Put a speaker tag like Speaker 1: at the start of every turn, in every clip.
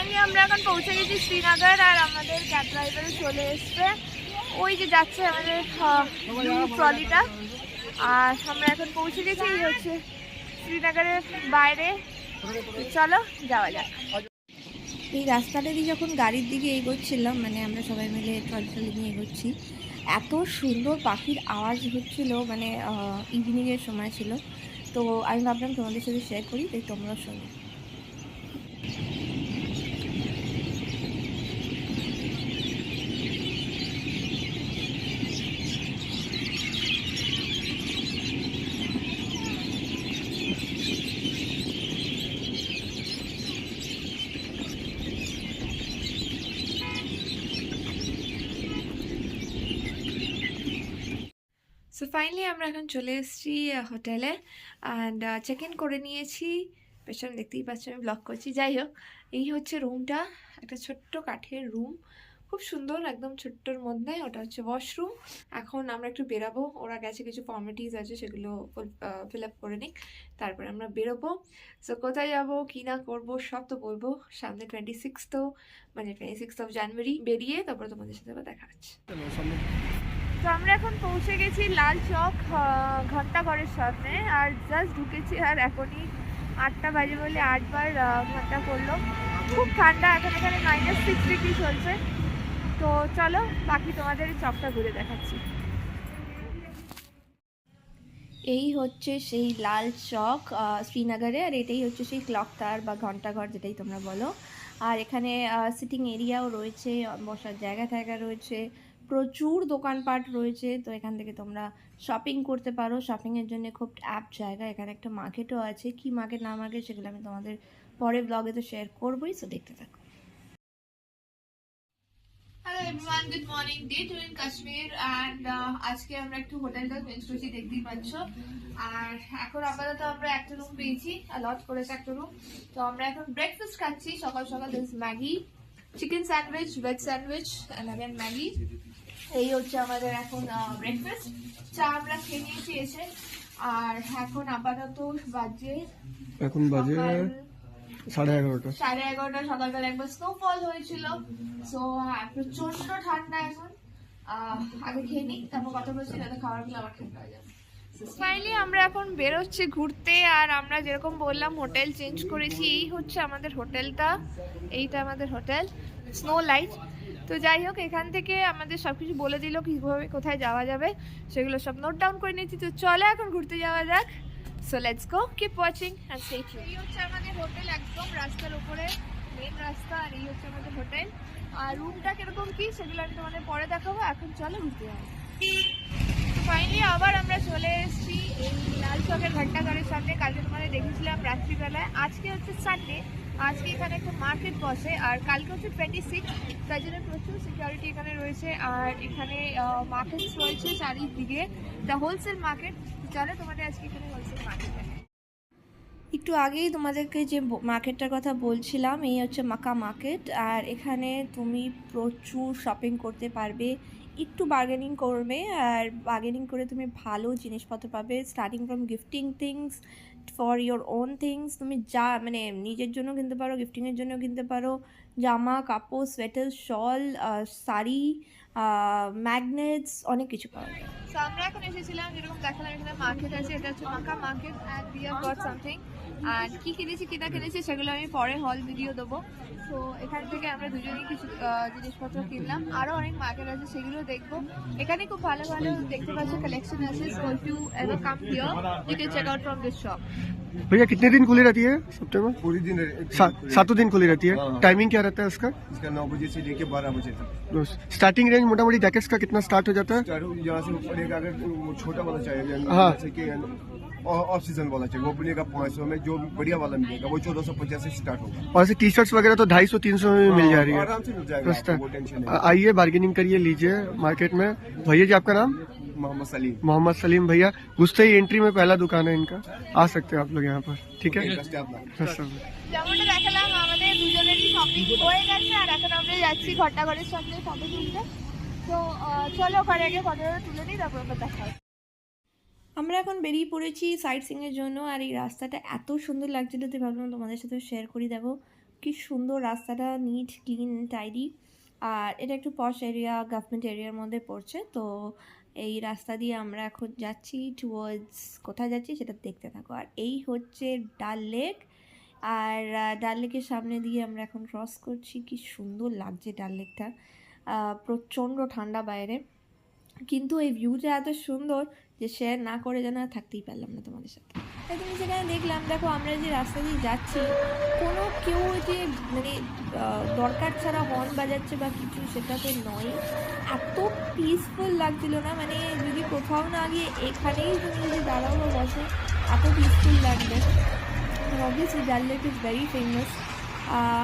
Speaker 1: Finally আমরা এখন পৌঁছে গেছি শ্রীনগর, আর আমাদের ক্যাব ড্রাইভার চলে এসছে। ওই যে যাচ্ছে আমাদের ট্রলিটা, আর আমরা এখন পৌঁছে গেছি। এই হচ্ছে শ্রীনগরের বাইরে। চলো যাওয়া যাক।
Speaker 2: এই রাস্তাটা দিয়ে যখন গাড়ির দিকে এগোচ্ছিলাম, মানে আমরা সবাই মিলে ট্রলি নিয়ে এগোচ্ছি, এত সুন্দর পাখির আওয়াজ হচ্ছিল, মানে ইভিনিংয়ের সময় ছিল, তো আমি ভাবলাম তোমাদের সাথে শেয়ার করি, তাই তোমরা শোনো। সো ফাইনালি আমরা এখন চলে এসেছি হোটেলে, অ্যান্ড চেক ইন করে নিয়েছি। পেছনে দেখতেই পাচ্ছি আমি ব্লগ করছি। যাই হোক, এই হচ্ছে রুমটা, একটা ছোট্ট কাঠের রুম, খুব সুন্দর, একদম ছোট্টর মধ্যে। ওটা হচ্ছে ওয়াশরুম। এখন আমরা একটু বেরাবো, ওরা গেছে, কিছু ফর্মালিটিস আছে সেগুলো ফিল আপ করে নিক, তারপরে আমরা বেরোবো। সো কোথায় যাবো, কী না করবো সব তো বলবো সামনে 26th অফ জানুয়ারি বেরিয়ে, তারপরে তোমাদের সাথে আবার দেখা হচ্ছে।
Speaker 1: তো আমরা এখন পৌঁছে গেছি লাল চক ঘন্টাঘরের সামনে, আর জাস্ট ঢুকেছি, আর এখনই 8টা বাজে বলে 8বার ঘন্টা পড়লো। খুব ঠান্ডা এখন, এখানে -6 ডিগ্রি চলছে। তো চলো বাকি তোমাদের চকটা ঘুরে দেখাচ্ছি।
Speaker 2: এই হচ্ছে সেই লাল চক শ্রীনগরে, আর এটাই হচ্ছে সেই ক্লক টাওয়ার বা ঘন্টাঘর, যেটাই তোমরা বলো। আর এখানে সিটিং এরিয়াও রয়েছে, বসার জায়গা রয়েছে, প্রচুর দোকানপাট রয়েছে। তো এখান থেকে তোমরা শপিং করতে পারো, শপিংয়ের জন্য খুব অ্যাপ্ট জায়গা। এখানে একটা মার্কেটও আছে, কি মার্কেট না মার্কেট সেগুলো আমি তোমাদের পরে ব্লগে তো শেয়ার করবোই, সো দেখতে থাকো।
Speaker 1: Hello everyone, good morning. Day 2 in Kashmir, and আজকে আমরা একটু হোটেলটা চেঞ্জ করেছি, দেখতেই পাচ্ছ। আর এখন আপাতত আমরা একটা রুম পেয়েছি, লজ করেছে একটা রুম। তো আমরা এখন ব্রেকফাস্ট খাচ্ছি সকাল সকাল। This Maggi, chicken sandwich, veg sandwich, and again Maggi. এই হচ্ছে আমাদের এখন ব্রেকফাস্ট। চা আমরা খেয়ে নিয়েছি এসে। আর এখন আপাতত বাজে 11:30। সকালবেলা একবার স্নোফল হয়েছিল। সো প্রচন্ড ঠান্ডা এখন। আগে খেয়ে নিই, তারপর কথা বলছি, যাতে খাবারগুলো আবার ঠান্ডা হয়ে যাবে। ফাইনালি আমরা এখন বেরোচ্ছি ঘুরতে, আর আমরা যেরকম বললাম হোটেল চেঞ্জ করেছি। এই হচ্ছে আমাদের হোটেলটা, এইটা আমাদের হোটেল স্নো লাইট। তো যাই হোক, এখান থেকে আমাদের সব কিছু বলে দিল কীভাবে কোথায় যাওয়া যাবে, সেগুলো সব নোট ডাউন করে নিয়েছি। তো চলো এখন ঘুরতে যাওয়া যাক। So let's go, keep watching and stay tuned. এই হচ্ছে আমাদের হোটেল, একদম রাস্তার উপরে, মেন রাস্তা। আর এই হচ্ছে আমাদের হোটেল, আর রুমটা কিরকম কি সেগুলো আমি তোমাদের পরে দেখাবো। এখন চলো ঘুরতে যাবো। ফাইনালি আবার আমরা চলে এসেছি এই লাল চকের ঘন্টাঘরের সামনে। কালকে তোমাদের দেখেছিলাম রাত্রিবেলায়। আজকে হচ্ছে সানডে, আজকে এখানে একটা মার্কেট বসে, আর কালকে হচ্ছে 26, তাই জন্য প্রচুর সিকিউরিটি এখানে রয়েছে। আর এখানে মার্কেটস রয়েছে চারিদিকে, দ্য হোলসেল মার্কেট। চলো তোমাদের আজকে এখানে হোলসেল মার্কেট দেখাই।
Speaker 2: একটু আগেই তোমাদেরকে যে মার্কেটটার কথা বলছিলাম, এই হচ্ছে মাকা মার্কেট। আর এখানে তুমি প্রচুর শপিং করতে পারবে, একটু বার্গেনিং করবে, আর বার্গেনিং করে তুমি ভালো জিনিসপত্র পাবে, starting from gifting things for your own things. তুমি যা মানে নিজের জন্য কিনতে পারো, গিফটিংয়ের জন্য কিনতে পারো, জামা কাপড়, সোয়েটার, শল, শাড়ি, ম্যাগনেটস, অনেক কিছু পাওয়া যায়।
Speaker 1: তো আমরা এখন এসেছিলাম, যেরকম দেখালাম এখানে মার্কেট আছে, এটা হচ্ছে মাকা market, and we have got something. আর কি কিনেছি কি না কিনেছি সেগুলো আমি পরে হল ভিডিও দেবো। তো এখান থেকে আমরা দুজনেই কিছু জিনিসপত্র কিনলাম। আরও অনেক মার্কেট আছে, সেগুলো দেখবো। এখানে খুব ভালো ভালো দেখতে পাচ্ছ কালেকশন আছে। So if you ever come here you can check out from this shop.
Speaker 3: भैया कितने दिन खुली रहती है सप्ताह में?
Speaker 4: पूरी दिन
Speaker 3: 7 दिन खुली रहती है।
Speaker 4: हाँ।
Speaker 3: टाइमिंग क्या रहता है इसका?
Speaker 4: इसका 9 बजे से लेके 12 बजे तक।
Speaker 3: स्टार्टिंग रेंज मोटा मोटी जैकेट्स का कितना स्टार्ट हो जाता है?
Speaker 4: यहाँ से पड़ेगा, अगर वो छोटा वाला चाहिए,
Speaker 3: हाँ।
Speaker 4: जैसे कि ऑफ सीजन वाला चाहिए, वो पड़ेगा 500 में। जो बढ़िया वाला मिलेगा वो 1450 से स्टार्ट होगा।
Speaker 3: और ऐसे टी शर्ट्स वगैरह तो 250-300 में मिल जा रही है।
Speaker 4: आराम से मिल जाएगा
Speaker 3: सस्ता।
Speaker 4: आपको, वो टेंशन नहीं।
Speaker 3: आइए बार्गेनिंग करिए, लीजिए मार्केट में। भैया जी आपका नाम?
Speaker 4: मोहम्मद सलीम।
Speaker 3: मोहम्मद सलीम भैया। घुसते ही एंट्री में पहला दुकान है इनका, आ सकते हैं आप लोग यहाँ पर, ठीक है?
Speaker 1: যেমনটা দেখালাম আমাদের দুজনেরই শপিং হয়ে গেছে, আর এখন আমরা যাচ্ছি ঘন্টাঘরের সামনে ফটো তুলতে। তো চলো ওখানে আগে ফটোটা তুলে নিই, তারপর আমরা দেখা হবে।
Speaker 2: আমরা এখন বেরিয়ে পড়েছি সাইট সিংয়ের জন্য। আর এই রাস্তাটা এত সুন্দর লাগছিল যে ভাবলাম তোমাদের সাথে শেয়ার করি। দেখো কি সুন্দর রাস্তাটা, নিট ক্লিন টাইডি। আর এটা একটু পশ এরিয়া, গভর্নমেন্ট এরিয়ার মধ্যে পড়ছে। তো এই রাস্তা দিয়ে আমরা এখন যাচ্ছি টুয়ার্ডস, কোথায় যাচ্ছি সেটা দেখতে থাকো। আর এই হচ্ছে ডাল লেক। আর ডাল লেকের সামনে দিয়ে আমরা এখন ক্রস করছি। কি সুন্দর লাগছে ডাল লেকটা, প্রচণ্ড ঠান্ডা বাইরে, কিন্তু এই ভিউটা এত সুন্দর যে শেয়ার না করে যেন আর থাকতেই পারলাম না তোমাদের সাথে। তাই তুমি সেখানে দেখলাম, দেখো আমরা যে রাস্তা দিয়ে যাচ্ছি, কোনো কেউ যে মানে দরকার ছাড়া হর্ন বাজাচ্ছে বা কিছু, সেটা তো নয়। এত পিসফুল লাগছিল না, মানে যদি কোথাও না গিয়ে এখানেই তুমি যদি দাঁড়াও বা বসো, এত পিসফুল লাগবে। অবভিয়াসলি ডাল লেক ইজ ভেরি ফেমাস।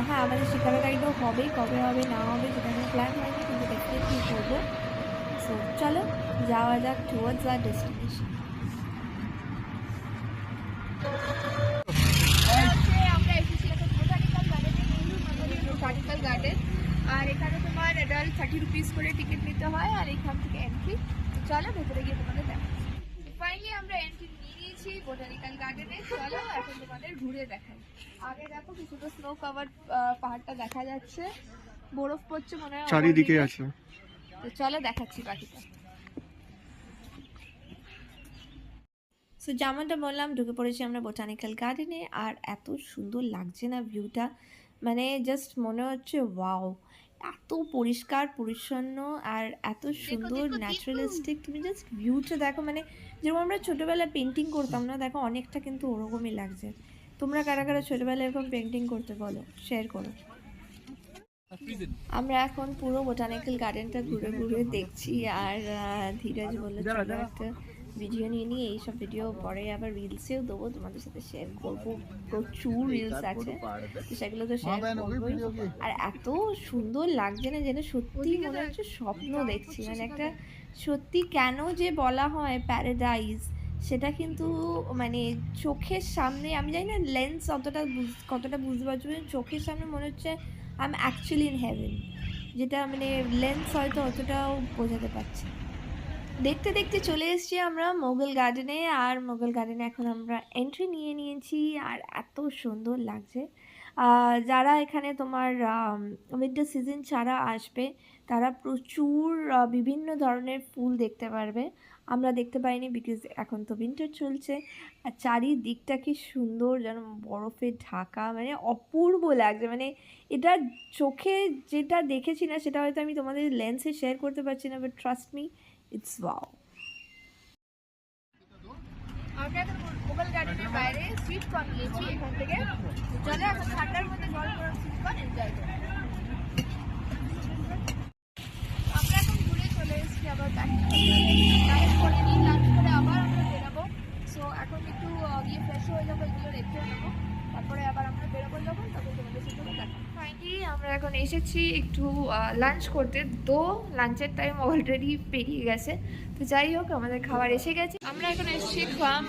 Speaker 2: হ্যাঁ, আমাদের শিকারা রাইডও হবে, কবে হবে না হবে সেটা কোনো প্ল্যান হয়নি, কিন্তু ডেফিনেটলি করবো। সো চলো যাওয়া যাক টুয়ার্ডস আর ডেস্টিনেশন।
Speaker 1: আমরা এসেছি এখন বোটানিক্যাল গার্ডেনে, নেহেরু মেমোরিয়াল বোটানিক্যাল গার্ডেন। আর এখানে তোমার অ্যাডাল্ট 30 রুপিস করে টিকিট নিতে হয়, আর এখান থেকে এন্ট্রি। চলো ভেতরে গিয়ে তোমাদের দেখাচ্ছি। ফাইনালি আমরা এন্ট্রি নিয়ে নিয়েছি বোটানিক্যাল গার্ডেনে। চলো এখন তোমাদের ঘুরে দেখাই। আগে দেখো কিছুটা স্নো কাভার পাহাড়টা দেখা যাচ্ছে, বরফ পড়ছে মনে হয়
Speaker 3: চারিদিকে আছে।
Speaker 1: তো চলো দেখাচ্ছি বাকিটা।
Speaker 2: সো যেমনটা বললাম, ঢুকে পড়েছি আমরা বোটানিক্যাল গার্ডেনে। আর এত সুন্দর লাগছে না ভিউটা, মানে জাস্ট মনে হচ্ছে ওয়াও, এত পরিষ্কার পরিচ্ছন্ন আর এত সুন্দর ন্যাচারালিস্টিক। তুমি জাস্ট ভিউটা দেখো, মানে যেরকম আমরা ছোটোবেলায় পেন্টিং করতাম না, দেখো অনেকটা কিন্তু ওরকমই লাগছে। তোমরা কারা কারা ছোটোবেলায় এরকম পেন্টিং করতে বলো, শেয়ার করো। আমরা এখন পুরো বোটানিক্যাল গার্ডেনটা ঘুরে ঘুরে দেখছি। আর ধীরজ বললো চলো একটা ভিডিও নিয়ে নিই, এইসব ভিডিও পরে আবার রিলসেও দেবো, তোমাদের সাথে শেয়ার করবো। প্রচুর রিলস আছে, তো সেগুলো তো শেয়ার করবোই। আর এত সুন্দর লাগছে না, যেন সত্যি মনে হচ্ছে স্বপ্ন দেখছি। মানে একটা সত্যি কেন যে বলা হয় প্যারাডাইস, সেটা কিন্তু মানে চোখের সামনে, আমি জানি না লেন্স কতটা বুঝতে পারছো, চোখের সামনে মনে হচ্ছে I am actually in heaven, যেটা মানে লেন্স হয়তো অতটাও বোঝাতে পারছি। দেখতে দেখতে চলে এসেছি আমরা মোগল গার্ডেনে। আর মোগল গার্ডেনে এখন আমরা এন্ট্রি নিয়ে নিয়েছি। আর এত সুন্দর লাগছে। যারা এখানে তোমার উইন্টার সিজন ছাড়া আসবে, তারা প্রচুর বিভিন্ন ধরনের ফুল দেখতে পারবে। আমরা দেখতে পাইনি বিকজ এখন তো উইন্টার চলছে। আর চারিদিকটা কি সুন্দর, যেন বরফে ঢাকা, মানে অপূর্ব লাগছে। মানে এটা চোখে যেটা দেখেছি না, সেটা হয়তো আমি তোমাদের লেন্সে শেয়ার করতে পারছি না, but trust me, it's wow.
Speaker 1: আমরা এখন মোগল গার্ডেনের বাইরে সুইট কর্ন নিয়েছি এখান থেকে। চলো এখন ঠান্ডার মধ্যে গরম গরম সুইট কর্ন এনজয় করি। আমরা এখন ঘুরে চলে এসেছি আবার ব্যাক লাঞ্চ করে নিই। লাঞ্চ করে আবার আমরা বেরোবো। সো এখন একটু গিয়ে ফ্রেশ হয়ে যাবো, এগুলো রেখে নেবো, তারপরে আবার আমরা বেরোবো যখন, তখন তোমাদের সাথে দেখা।
Speaker 2: ফাইনালি আমরা এখন এসেছি একটু লাঞ্চ করতে, তো লাঞ্চের টাইম অলরেডি পেরিয়ে গেছে। তো যাই হোক, আমাদের খাবার এসে গেছে। আমরা এখন এসেছি ফার্ম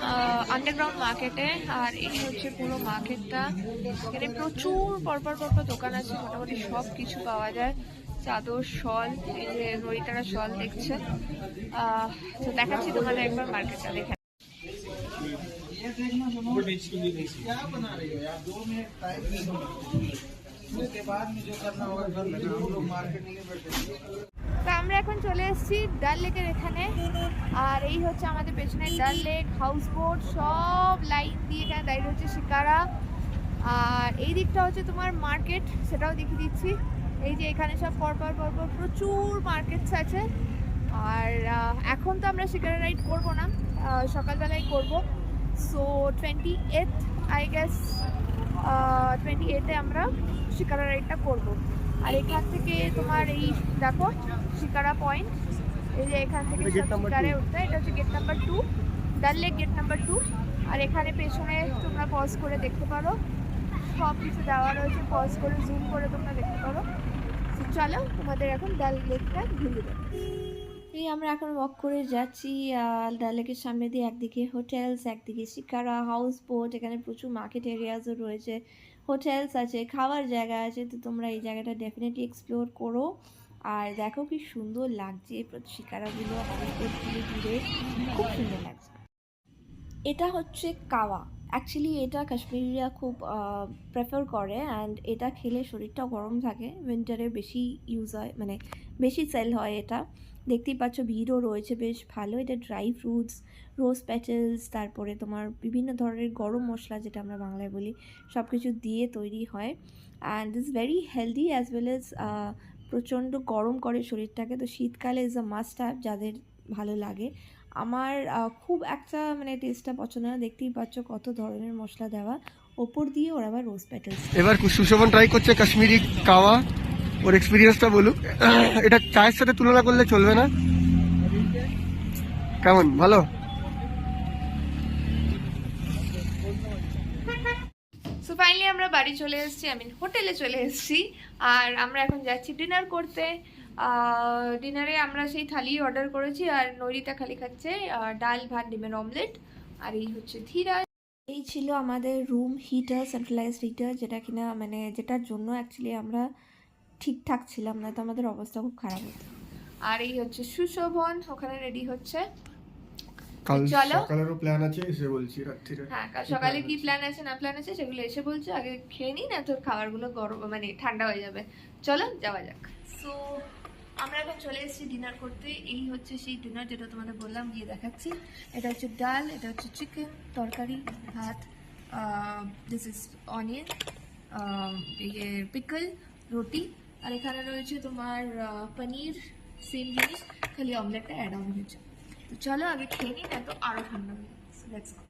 Speaker 2: আন্ডারগ্রাউন্ড মার্কেটে। আর এই হচ্ছে পুরো মার্কেটটা। এখানে প্রচুর পরপর দোকান আছে, মোটামুটি সব কিছু পাওয়া যায়, চাদর, শল, এই যে নড়িতারা শল দেখছে। তো দেখাচ্ছি তোমাদের একবার মার্কেটটা দেখে। তো আমরা এখন চলে এসেছি ডাল লেকের এখানে। আর এই হচ্ছে আমাদের পেছনে ডাল লেক, হাউস বোট, সব লাইন দিয়ে এখানে দাঁড়িয়ে হচ্ছে শিকারা। আর এই দিকটা হচ্ছে তোমার মার্কেট, সেটাও দেখিয়ে দিচ্ছি। এই যে এখানে সব পরপর প্রচুর মার্কেটস আছে। আর এখন তো আমরা শিকারা রাইড করবো না, সকালবেলায় করবো। সো 28 আই গেস 28-এ আমরা শিকারা রাইডটা করবো। আর এখান থেকে তোমার এই দেখো শিকারা পয়েন্ট, এই যে এখান থেকে শিকারে উঠতে, এটা হচ্ছে গেট নাম্বার 2, ডাল লেক গেট নাম্বার 2। আর এখানে পেছনে তোমরা পজ করে দেখতে পারো, সব কিছু দেওয়া রয়েছে, পজ করে জুম করে তোমরা দেখতে পারো। চলো তোমাদের এখন ডাল লেকটা ঘুরিয়ে দেবো। এই আমরা এখন ওয়াক করে যাচ্ছি ডাল লেকের সামনে দিয়ে। একদিকে হোটেলস, একদিকে শিকারা, হাউস বোট, এখানে প্রচুর মার্কেট এরিয়াসও রয়েছে, হোটেলস আছে, খাওয়ার জায়গা আছে। তো তোমরা এই জায়গাটা ডেফিনেটলি এক্সপ্লোর করো। আর দেখো কি সুন্দর লাগছে শিকারাগুলো, হাউস বোটগুলো ঘুরে খুব সুন্দর লাগছে। এটা হচ্ছে কাওয়া, অ্যাকচুয়ালি এটা কাশ্মীরিরা খুব প্রেফার করে, অ্যান্ড এটা খেলে শরীরটাও গরম থাকে। উইন্টারে বেশি ইউজ হয়, মানে বেশি সেল হয় এটা। দেখতেই পাচ্ছ ভিড়ও রয়েছে বেশ ভালো। এটা ড্রাই ফ্রুটস, রোজ প্যাটেলস, তারপরে তোমার বিভিন্ন ধরনের গরম মশলা যেটা আমরা বাংলায় বলি, সব কিছু দিয়ে তৈরি হয়। And it's very healthy as well as প্রচণ্ড গরম করে শরীরটাকে। তো শীতকালে ইজ আ মাস্ট হ্যাভ যাদের ভালো লাগে। আমার খুব একটা মানে টেস্টটা পছন্দ না। দেখতেই পাচ্ছ কত ধরনের মশলা দেওয়া, ওপর দিয়ে ওরা আবার রোজ প্যাটেলস।
Speaker 3: এবার সুশোভন ট্রাই করছে কাশ্মীরি কাওয়া, ওর এক্সপিরিয়েন্সটা বলুক। এটা চায়ের সাথে তুলনা করলে চলবে না, কেমন ভালো?
Speaker 2: সো ফাইনালি আমরা বাড়ি চলে এসেছি, হোটেলে চলে এসেছি। আর আমরা এখন যাচ্ছি ডিনার করতে। ডিনারে আমরা সেই থালি অর্ডার করেছি, আর নৈরিতা খালি খাচ্ছে ডাল ভাত ডিমের অমলেট। আর এই হচ্ছে ধীরাজ। এই ছিল আমাদের রুম হিটার, সেন্ট্রালাইজড হিটার, যেটা কিনা মানে যেটার জন্য অ্যাকচুয়ালি আমরা ঠিকঠাক ছিলাম না, তো আমাদের অবস্থা খুব খারাপ হতো। আর এই হচ্ছে সুশোভন ওখানে রেডি হচ্ছে।
Speaker 3: কাল
Speaker 2: চলো।
Speaker 3: সকালেরও প্ল্যান আছে এসে বলছি রাত্রিরে।
Speaker 2: হ্যাঁ, কাল সকালে কি প্ল্যান আছে না প্ল্যান আছে সেগুলো এসে বলছো। আগে খেয়ে নিই, না তোর খাবারগুলো গরম মানে ঠান্ডা হয়ে যাবে। চলো যাওয়া যাক। সো আমরা এখন চলে এসেছি ডিনার করতে। এই হচ্ছে সেই ডিনার যেটা তোমাদের বললাম, গিয়ে দেখাচ্ছি। এটা হচ্ছে ডাল, এটা হচ্ছে চিকেন তরকারি, ভাত, দিস ইজ অনিয়ন, পিকল, রুটি, আর এখানে রয়েছে তোমার পনির, সেম জিনিস, খালি অমলেটটা অ্যাড অন হয়েছে। তো চলো আগে খেয়ে নিই, না তো আরও ঠান্ডা হয়ে যাবে। Let's go.